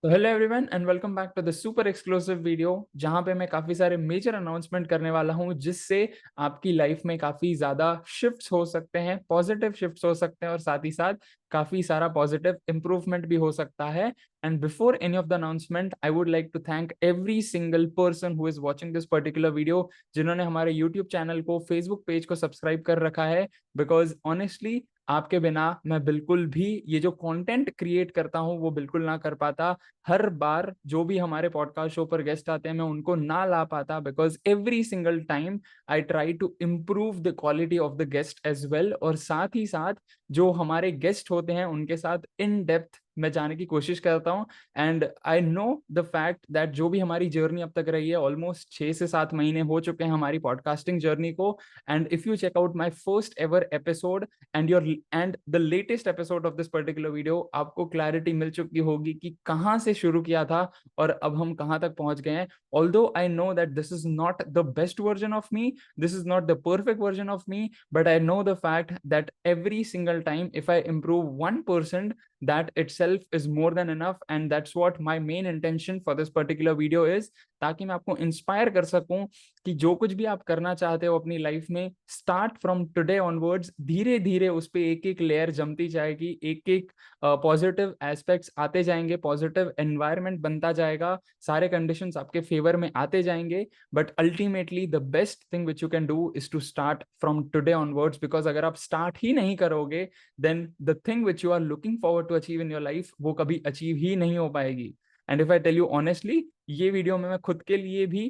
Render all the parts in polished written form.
तो hello everyone and welcome back to the super exclusive video जहां पे मैं काफी सारे मेजर अनाउंसमेंट करने वाला हूं जिससे आपकी लाइफ में काफी ज्यादा शिफ्ट्स हो सकते हैं, पॉजिटिव शिफ्ट्स हो सकते हैं और साथ ही साथ काफी सारा पॉजिटिव इंप्रूवमेंट भी हो सकता है। And before any of the announcement I would like to thank every single person who is watching this particular video, जिन्होंने हमारे यूट्यूब चैनल को, फेसबुक पेज को सब्सक्राइब कर रखा है। बिकॉज ऑनेस्टली आपके बिना मैं बिल्कुल भी ये जो कंटेंट क्रिएट करता हूं वो बिल्कुल ना कर पाता। हर बार जो भी हमारे पॉडकास्ट शो पर गेस्ट आते हैं मैं उनको ना ला पाता, because every single time I try to improve the quality of the guest as well. और साथ ही साथ जो हमारे गेस्ट होते हैं उनके साथ इन डेप्थ मैं जाने की कोशिश करता हूँ। And I know the fact that जो भी हमारी जर्नी अब तक रही है, ऑलमोस्ट 6 से 7 महीने हो चुके हैं हमारी पॉडकास्टिंग जर्नी को। And if you check out my first ever episode and the latest episode of this particular video, आपको क्लैरिटी मिल चुकी होगी कि कहाँ से शुरू किया था और अब हम कहाँ तक पहुंच गए हैं। Although I know that this is not the best version of me, this is not the perfect version of me, but I know the fact that every single time if I improve 1%, that itself is more than enough, and that's what my main intention for this particular video is, ताकि मैं आपको inspire कर सकूं कि जो कुछ भी आप करना चाहते हो अपनी लाइफ में, स्टार्ट फ्रॉम टुडे ऑनवर्ड्स, धीरे धीरे उस पर एक एक लेयर जमती जाएगी, एक एक पॉजिटिव एस्पेक्ट्स आते जाएंगे, पॉजिटिव एनवायरनमेंट बनता जाएगा, सारे कंडीशंस आपके फेवर में आते जाएंगे। But ultimately the best thing which you can do is to start from today onwards, because अगर आप स्टार्ट ही नहीं करोगे then the thing which you are looking forward to achieve in your life वो कभी अचीव ही नहीं हो पाएगी। And if I tell you honestly, ये वीडियो में मैं खुद के लिए भी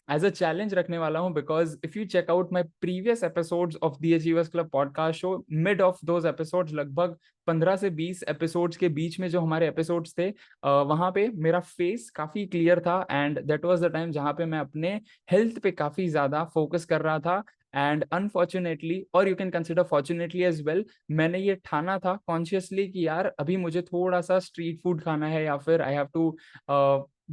एज अ चैलेंज रखने वाला हूं, because if you check out my previous episodes of the achievers club podcast show, mid of those episodes, लगभग 15 से 20 एपिसोड्स के बीच में जो हमारे एपिसोड्स थे, वहां पे मेरा फेस काफी क्लियर था and that was the time जहां पे मैं अपने हेल्थ पे काफी ज्यादा फोकस कर रहा था। एंड अनफॉर्चुनेटली, और you can consider fortunately as well, मैंने ये ठाना था कॉन्शियसली कि यार अभी मुझे थोड़ा सा स्ट्रीट फूड खाना है या फिर I have to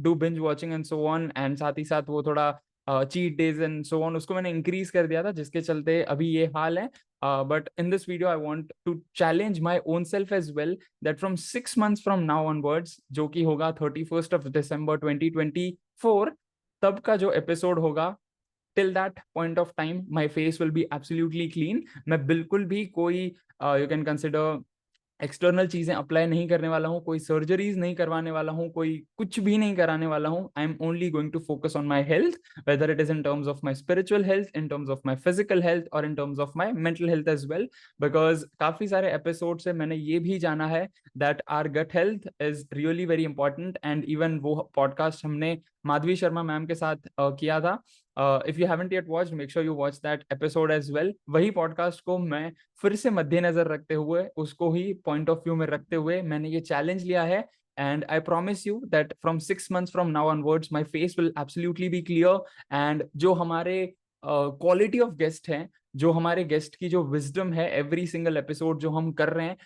do binge watching and so on, and साथ ही साथ वो थोड़ा cheat days and so on, उसको मैंने इंक्रीज कर दिया था, जिसके चलते अभी ये हाल है। But in this video I want to challenge my own self as well, that from 6 months from now onwards, जो कि होगा 31st of December 2024, तब का जो एपिसोड होगा, till that point of time my face will be absolutely clean. मैं बिल्कुल भी कोई यू कैन कंसिडर एक्सटर्नल चीजें अप्लाई नहीं करने वाला हूँ, कोई सर्जरीज नहीं करवाने वाला हूँ, कोई कुछ भी नहीं कराने वाला हूँ। I am only going to focus on my health, whether it is in terms of my spiritual health, in terms of my physical health और in terms of my mental health as well. Because काफी सारे episode से मैंने ये भी जाना है that our gut health is really very important. And even वो पॉडकास्ट हमने माधवी शर्मा मैम के साथ किया था। If you haven't yet watched, make sure you watch that episode as well. वही पॉडकास्ट को मैं फिर से मद्देनजर रखते हुए, उसको ही पॉइंट ऑफ व्यू में रखते हुए मैंने ये चैलेंज लिया है। And I promise you that from 6 months from now onwards my face will absolutely be clear. And जो हमारे क्वालिटी ऑफ गेस्ट हैं, जो हमारे गेस्ट की जो विजडम है, एवरी सिंगल एपिसोड जो हम कर रहे हैं,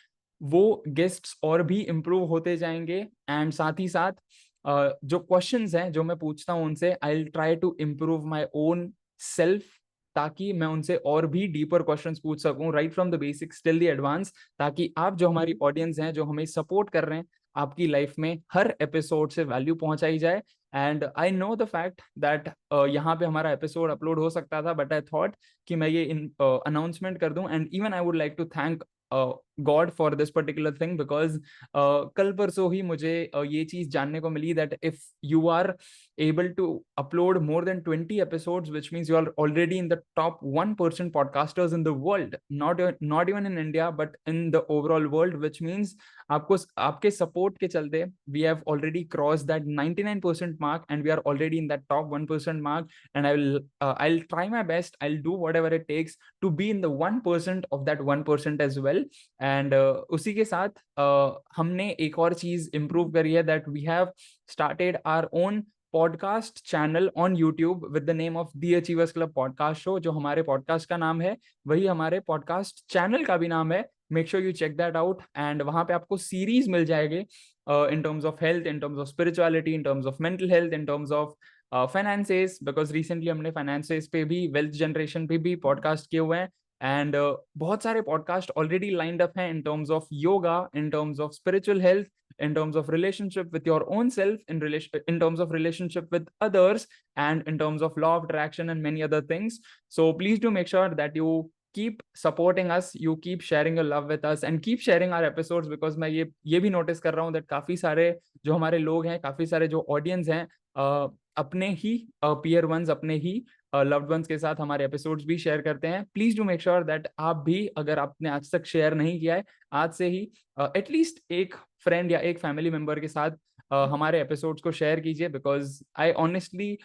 वो गेस्ट्स और भी इम्प्रूव होते जाएंगे। एंड साथ ही साथ जो क्वेश्चंस हैं जो मैं पूछता हूँ उनसे, I will try to improve my own self, ताकि मैं उनसे और भी डीपर क्वेश्चंस पूछ सकूं, right from the basics till the advance, ताकि आप जो हमारी ऑडियंस हैं, जो हमें सपोर्ट कर रहे हैं, आपकी लाइफ में हर एपिसोड से वैल्यू पहुंचाई जाए। And I know the fact that यहाँ पे हमारा एपिसोड अपलोड हो सकता था, बट आई थॉट कि मैं ये अनाउंसमेंट कर दूं। And even I would like to thank God for this particular thing, because कल परसों ही मुझे ये चीज जानने को मिली that if you are able to upload more than 20 episodes, which means you are already in the top 1% podcasters in the world, not even in India but in the overall world, which means आपको आपके support के चलते we have already crossed that 99% mark and we are already in that top 1% mark. And I'll try my best, I'll do whatever it takes to be in the 1% of that 1% as well. And उसी के साथ हमने एक और चीज improve करी है, that we have started our own podcast channel on YouTube with the name of the achievers club podcast show. जो हमारे पॉडकास्ट का नाम है वही हमारे पॉडकास्ट चैनल का भी नाम है। Make sure you check that out. And वहां पे आपको सीरीज मिल जाएगी in terms of health, in terms of spirituality, in terms of mental health, in terms of finances, because recently हमने फाइनेंसेस पे भी, वेल्थ जनरेशन पे भी पॉडकास्ट किए हुए हैं। एंड बहुत सारे पॉडकास्ट ऑलरेडी लाइंड अप हैं इन terms of yoga, in terms of spiritual health, in terms of relationship with your own self, in terms of relationship with others, and in terms of law of attraction and many other things. So please do make sure that you keep supporting us, you keep sharing your love with us and keep sharing our episodes, because मैं ये भी notice कर रहा हूँ that काफी सारे जो हमारे लोग हैं, काफी सारे जो audience हैं, अपने ही peer ones, अपने ही loved ones के साथ हमारे episodes भी share करते हैं. Please do make sure that आप भी, अगर आपने आज तक share नहीं किया है, आज से ही at least एक friend या एक family member के साथ हमारे episodes को share कीजिए, because I honestly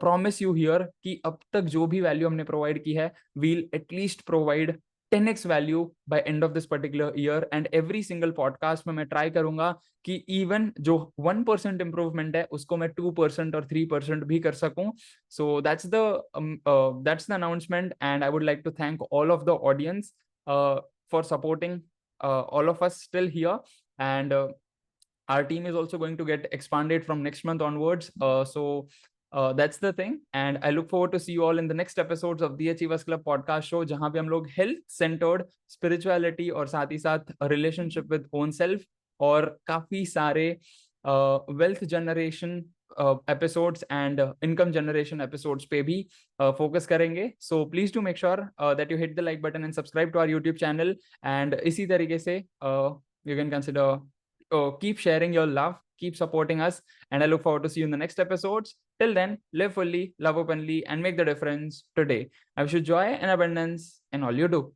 promise you here कि अब तक जो भी value हमने provide की है, we'll at least provide 10x value by end of this particular year. And every single podcast में मैं try करूंगा कि even जो 1% improvement है उसको मैं 2% और 3% भी कर सकूं. So that's the announcement, and I would like to thank all of the audience for supporting all of us still here. And our team is also going to get expanded from next month onwards. So that's the thing, and I look forward to see you all in the next episodes of the Achievers Club podcast show, जहां पे हम लोग health centered spirituality और साथ ही साथ relationship with own self और काफी सारे wealth generation episodes and income generation episodes पे भी focus करेंगे. So please do make sure that you hit the like button and subscribe to our YouTube channel. And इसी तरीके से you can consider keep sharing your love, keep supporting us, and I look forward to see you in the next episodes. Till then, live fully, love openly, and make the difference today. I wish you joy and abundance in all you do.